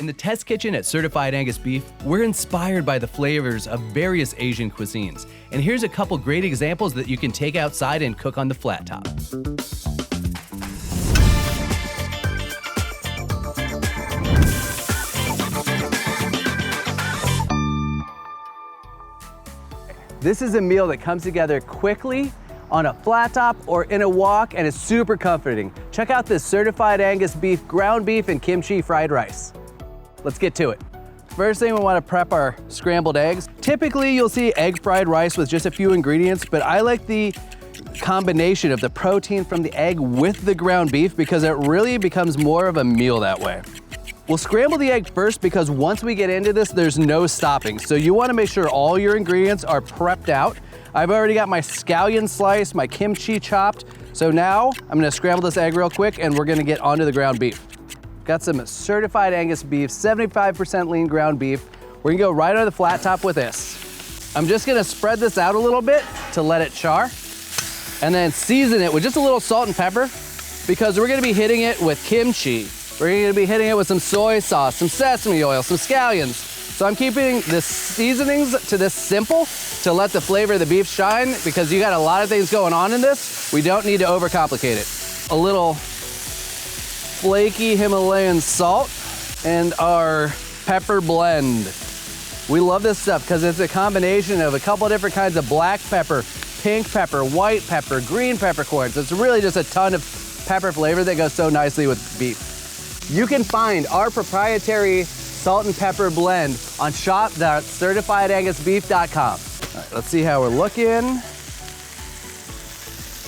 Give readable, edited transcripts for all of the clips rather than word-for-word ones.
In the test kitchen at Certified Angus Beef, we're inspired by the flavors of various Asian cuisines. And here's a couple great examples that you can take outside and cook on the flat top. This is a meal that comes together quickly on a flat top or in a wok, and it's super comforting. Check out this Certified Angus Beef ground beef and kimchi fried rice. Let's get to it. First thing, we want to prep our scrambled eggs. Typically, you'll see egg fried rice with just a few ingredients, but I like the combination of the protein from the egg with the ground beef because it really becomes more of a meal that way. We'll scramble the egg first because once we get into this, there's no stopping. So you want to make sure all your ingredients are prepped out. I've already got my scallion sliced, my kimchi chopped. So now I'm going to scramble this egg real quick and we're going to get onto the ground beef. Got some Certified Angus Beef, 75% lean ground beef. We're gonna go right on the flat top with this. I'm just gonna spread this out a little bit to let it char, and then season it with just a little salt and pepper because we're gonna be hitting it with kimchi. We're gonna be hitting it with some soy sauce, some sesame oil, some scallions. So I'm keeping the seasonings to this simple to let the flavor of the beef shine because you got a lot of things going on in this. We don't need to overcomplicate it. A little flaky Himalayan salt and our pepper blend. We love this stuff because it's a combination of a couple different kinds of black pepper, pink pepper, white pepper, green peppercorns. It's really just a ton of pepper flavor that goes so nicely with beef. You can find our proprietary salt and pepper blend on shop.certifiedangusbeef.com. All right, let's see how we're looking.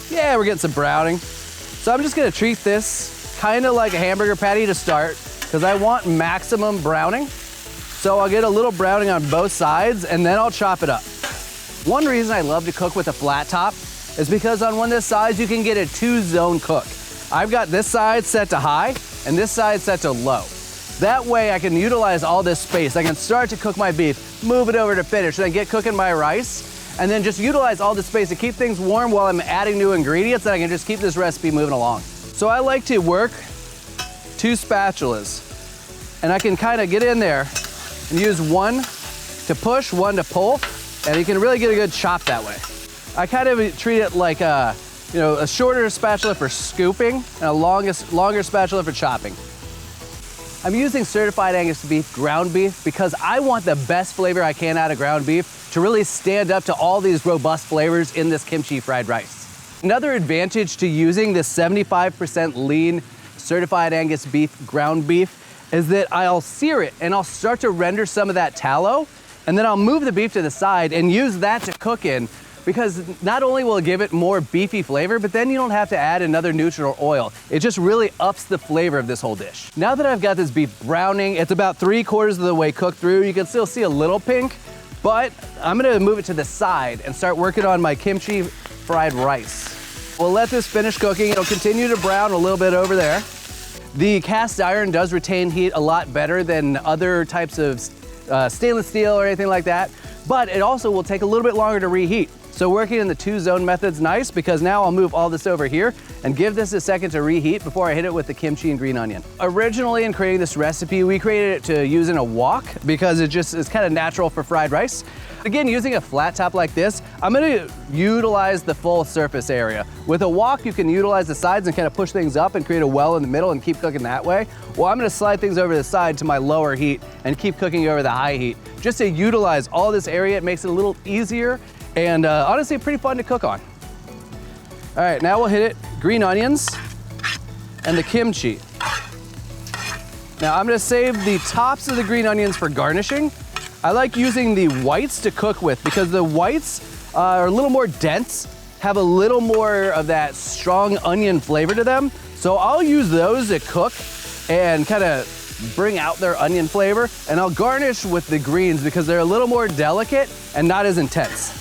Yeah, we're getting some browning. So I'm just gonna treat this kind of like a hamburger patty to start because I want maximum browning. So I'll get a little browning on both sides and then I'll chop it up. One reason I love to cook with a flat top is because on one of the sides you can get a 2-zone cook. I've got this side set to high and this side set to low. That way I can utilize all this space. I can start to cook my beef, move it over to finish, then get cooking my rice, and then just utilize all the space to keep things warm while I'm adding new ingredients, and I can just keep this recipe moving along. So I like to work 2 spatulas, and I can kind of get in there and use one to push, one to pull, and you can really get a good chop that way. I kind of treat it like a shorter spatula for scooping and a longer spatula for chopping. I'm using Certified Angus Beef ground beef because I want the best flavor I can out of ground beef to really stand up to all these robust flavors in this kimchi fried rice. Another advantage to using this 75% lean Certified Angus Beef ground beef is that I'll sear it and I'll start to render some of that tallow, and then I'll move the beef to the side and use that to cook in because not only will it give it more beefy flavor, but then you don't have to add another nutrient or oil. It just really ups the flavor of this whole dish. Now that I've got this beef browning, it's about 3/4 of the way cooked through. You can still see a little pink, but I'm gonna move it to the side and start working on my kimchi fried rice. We'll let this finish cooking. It'll continue to brown a little bit over there. The cast iron does retain heat a lot better than other types of stainless steel or anything like that, but it also will take a little bit longer to reheat. So working in the 2-zone method's nice because now I'll move all this over here and give this a second to reheat before I hit it with the kimchi and green onion. Originally in creating this recipe, we created it to use in a wok because it just is kind of natural for fried rice. Again, using a flat top like this, I'm gonna utilize the full surface area. With a wok, you can utilize the sides and kind of push things up and create a well in the middle and keep cooking that way. Well, I'm gonna slide things over the side to my lower heat and keep cooking over the high heat. Just to utilize all this area, it makes it a little easier and honestly pretty fun to cook on. All right, now we'll hit it, green onions and the kimchi. Now I'm gonna save the tops of the green onions for garnishing. I like using the whites to cook with because the whites are a little more dense, have a little more of that strong onion flavor to them. So I'll use those to cook and kind of bring out their onion flavor, and I'll garnish with the greens because they're a little more delicate and not as intense.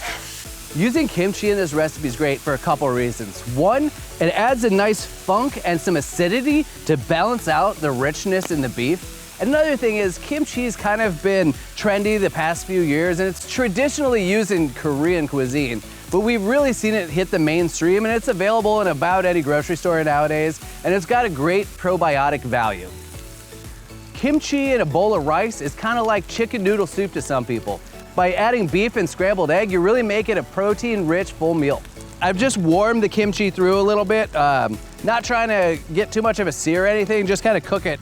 Using kimchi in this recipe is great for a couple of reasons. One, it adds a nice funk and some acidity to balance out the richness in the beef. Another thing is kimchi's kind of been trendy the past few years, and it's traditionally used in Korean cuisine, but we've really seen it hit the mainstream, and it's available in about any grocery store nowadays, and it's got a great probiotic value. Kimchi in a bowl of rice is kind of like chicken noodle soup to some people. By adding beef and scrambled egg, you really make it a protein-rich full meal. I've just warmed the kimchi through a little bit, not trying to get too much of a sear or anything, just kind of cook it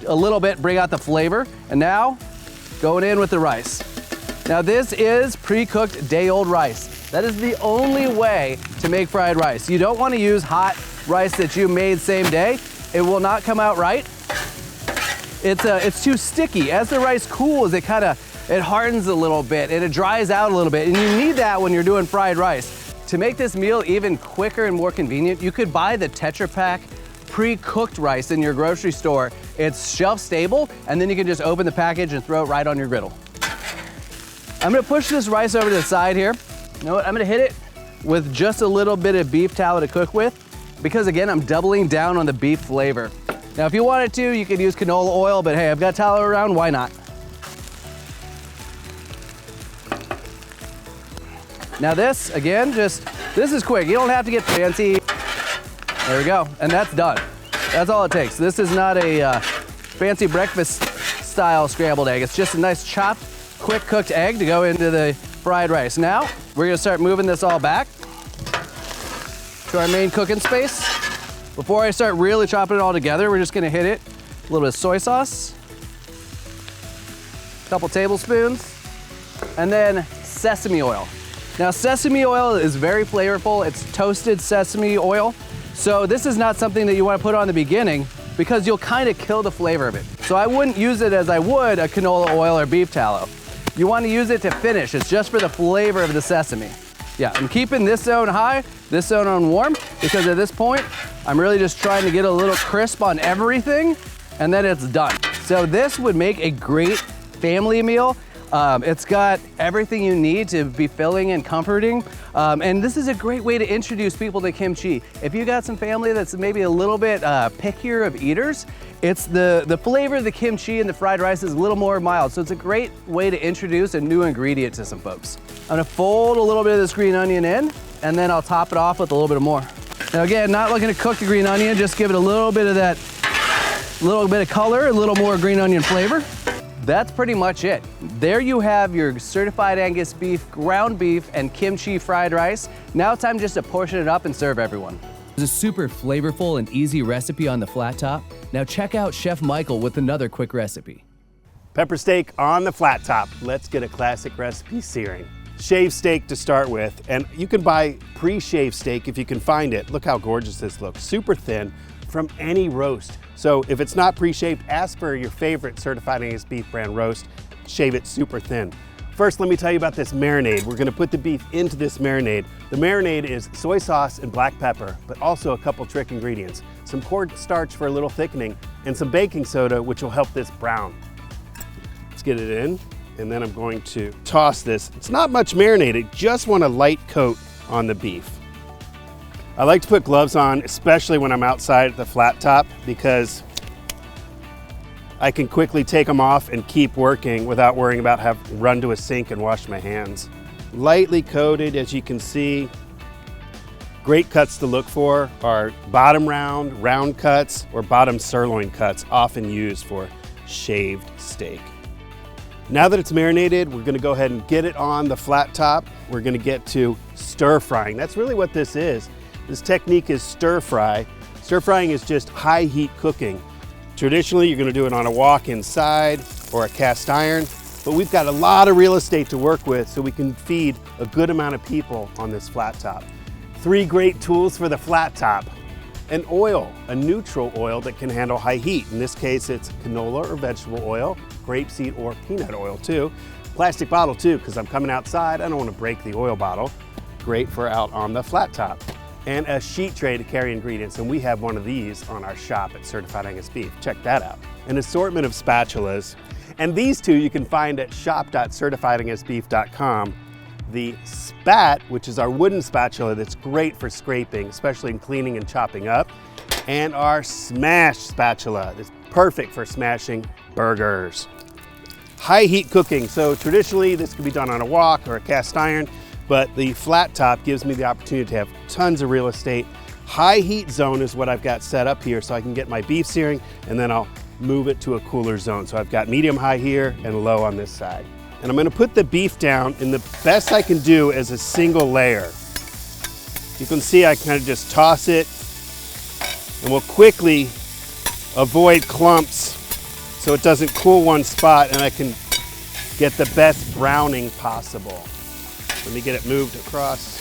a little bit, bring out the flavor. And now, going in with the rice. Now this is pre-cooked day-old rice. That is the only way to make fried rice. You don't want to use hot rice that you made same day. It will not come out right. It's too sticky. As the rice cools, it hardens a little bit and it dries out a little bit. And you need that when you're doing fried rice. To make this meal even quicker and more convenient, you could buy the Tetra Pak pre-cooked rice in your grocery store. It's shelf stable, and then you can just open the package and throw it right on your griddle. I'm gonna push this rice over to the side here. You know what, I'm gonna hit it with just a little bit of beef tallow to cook with, because again, I'm doubling down on the beef flavor. Now, if you wanted to, you could use canola oil, but hey, I've got tallow around, why not? Now this, again, this is quick. You don't have to get fancy. There we go, and that's done. That's all it takes. This is not a fancy breakfast style scrambled egg. It's just a nice chopped, quick cooked egg to go into the fried rice. Now, we're gonna start moving this all back to our main cooking space. Before I start really chopping it all together, we're just gonna hit it a little bit of soy sauce, a couple tablespoons, and then sesame oil. Now, sesame oil is very flavorful. It's toasted sesame oil. So this is not something that you want to put on the beginning because you'll kind of kill the flavor of it. So I wouldn't use it as I would a canola oil or beef tallow. You want to use it to finish. It's just for the flavor of the sesame. Yeah, I'm keeping this zone high, this zone on warm, because at this point, I'm really just trying to get a little crisp on everything, and then it's done. So this would make a great family meal. It's got everything you need to be filling and comforting. And this is a great way to introduce people to kimchi. If you got some family that's maybe a little bit pickier of eaters, it's the flavor of the kimchi and the fried rice is a little more mild. So it's a great way to introduce a new ingredient to some folks. I'm gonna fold a little bit of this green onion in, and then I'll top it off with a little bit more. Now again, not looking to cook the green onion, just give it a little bit of that, little bit of color, a little more green onion flavor. That's pretty much it. There you have your certified Angus beef, ground beef, and kimchi fried rice. Now it's time just to portion it up and serve everyone. It's a super flavorful and easy recipe on the flat top. Now check out Chef Michael with another quick recipe. Pepper steak on the flat top. Let's get a classic recipe searing. Shaved steak to start with, and you can buy pre-shaved steak if you can find it. Look how gorgeous this looks, super thin from any roast. So if it's not pre-shaved, ask for your favorite Certified Angus Beef brand roast, shave it super thin. First, let me tell you about this marinade. We're gonna put the beef into this marinade. The marinade is soy sauce and black pepper, but also a couple trick ingredients. Some cornstarch for a little thickening, and some baking soda, which will help this brown. Let's get it in, and then I'm going to toss this. It's not much marinated, just want a light coat on the beef. I like to put gloves on, especially when I'm outside at the flat top, because I can quickly take them off and keep working without worrying about having to run to a sink and wash my hands. Lightly coated, as you can see. Great cuts to look for are bottom round cuts, or bottom sirloin cuts, often used for shaved steak. Now that it's marinated, we're gonna go ahead and get it on the flat top. We're gonna get to stir frying. That's really what this is. This technique is stir fry. Stir frying is just high heat cooking. Traditionally, you're gonna do it on a wok inside or a cast iron, but we've got a lot of real estate to work with, so we can feed a good amount of people on this flat top. 3 great tools for the flat top. An oil, a neutral oil that can handle high heat. In this case, it's canola or vegetable oil, grapeseed or peanut oil too. Plastic bottle too, because I'm coming outside, I don't want to break the oil bottle. Great for out on the flat top. And a sheet tray to carry ingredients, and we have one of these on our shop at Certified Angus Beef. Check that out. An assortment of spatulas, and these two you can find at shop.certifiedangusbeef.com. The spat, which is our wooden spatula that's great for scraping, especially in cleaning and chopping up, and our smash spatula that's perfect for smashing burgers. High heat cooking, so traditionally this could be done on a wok or a cast iron, but the flat top gives me the opportunity to have tons of real estate. High heat zone is what I've got set up here, so I can get my beef searing, and then I'll move it to a cooler zone. So I've got medium high here and low on this side. And I'm gonna put the beef down in the best I can do as a single layer. You can see I kind of just toss it, and we'll quickly avoid clumps so it doesn't cool one spot and I can get the best browning possible. Let me get it moved across.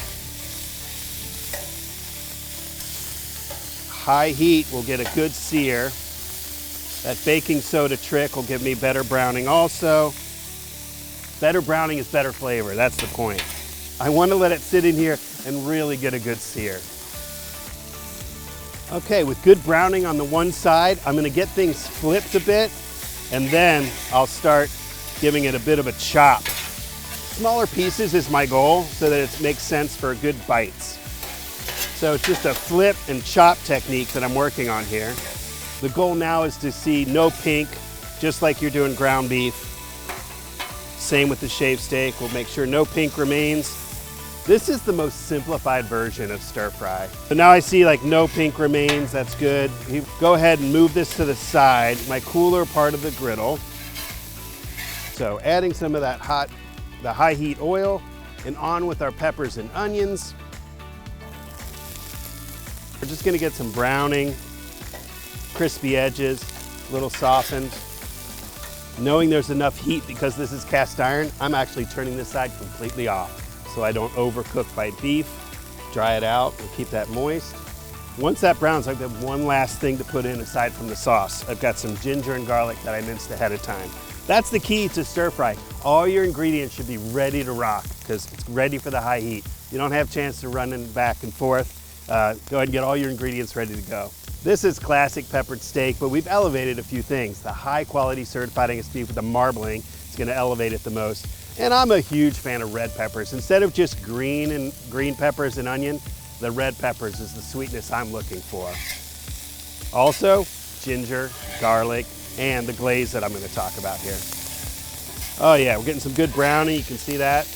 High heat will get a good sear. That baking soda trick will give me better browning also. Better browning is better flavor, that's the point. I want to let it sit in here and really get a good sear. Okay, with good browning on the one side, I'm going to get things flipped a bit, and then I'll start giving it a bit of a chop. Smaller pieces is my goal so that it makes sense for good bites. So it's just a flip and chop technique that I'm working on here. The goal now is to see no pink, just like you're doing ground beef. Same with the shaved steak. We'll make sure no pink remains. This is the most simplified version of stir fry. So now I see like no pink remains, that's good. You go ahead and move this to the side, my cooler part of the griddle. So adding some of that the high heat oil, and on with our peppers and onions. We're just gonna get some browning, crispy edges, a little softened. Knowing there's enough heat because this is cast iron, I'm actually turning this side completely off so I don't overcook my beef. Dry it out and keep that moist. Once that browns, I've got one last thing to put in aside from the sauce. I've got some ginger and garlic that I minced ahead of time. That's the key to stir fry. All your ingredients should be ready to rock because it's ready for the high heat. You don't have a chance to run back and forth. Go ahead and get all your ingredients ready to go. This is classic peppered steak, but we've elevated a few things. The high quality certified Angus beef with the marbling is gonna elevate it the most. And I'm a huge fan of red peppers. Instead of just green peppers and onion, the red peppers is the sweetness I'm looking for. Also, ginger, garlic, and the glaze that I'm gonna talk about here. Oh yeah, we're getting some good browning, you can see that.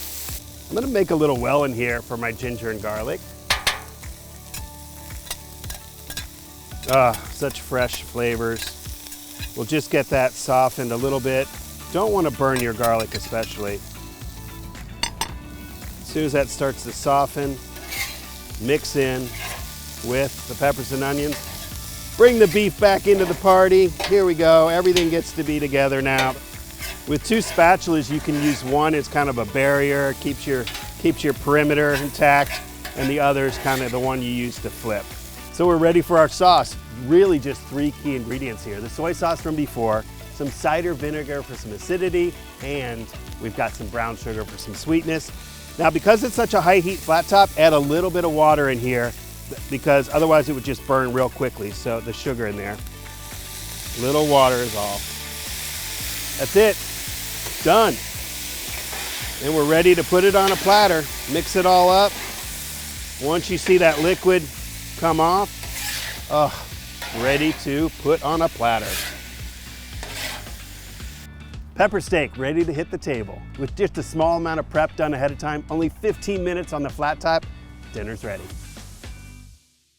I'm gonna make a little well in here for my ginger and garlic. Such fresh flavors. We'll just get that softened a little bit. Don't want to burn your garlic especially. As soon as that starts to soften, mix in with the peppers and onions. Bring the beef back into the party. Here we go, everything gets to be together now. With two spatulas, you can use one as kind of a barrier, keeps your perimeter intact, and the other is kind of the one you use to flip. So we're ready for our sauce. Really just 3 key ingredients here. The soy sauce from before, some cider vinegar for some acidity, and we've got some brown sugar for some sweetness. Now because it's such a high heat flat top, add a little bit of water in here because otherwise it would just burn real quickly. So the sugar in there. Little water is all. That's it, done. And we're ready to put it on a platter. Mix it all up. Once you see that liquid come off, ready to put on a platter. Pepper steak ready to hit the table. With just a small amount of prep done ahead of time, only 15 minutes on the flat top, dinner's ready.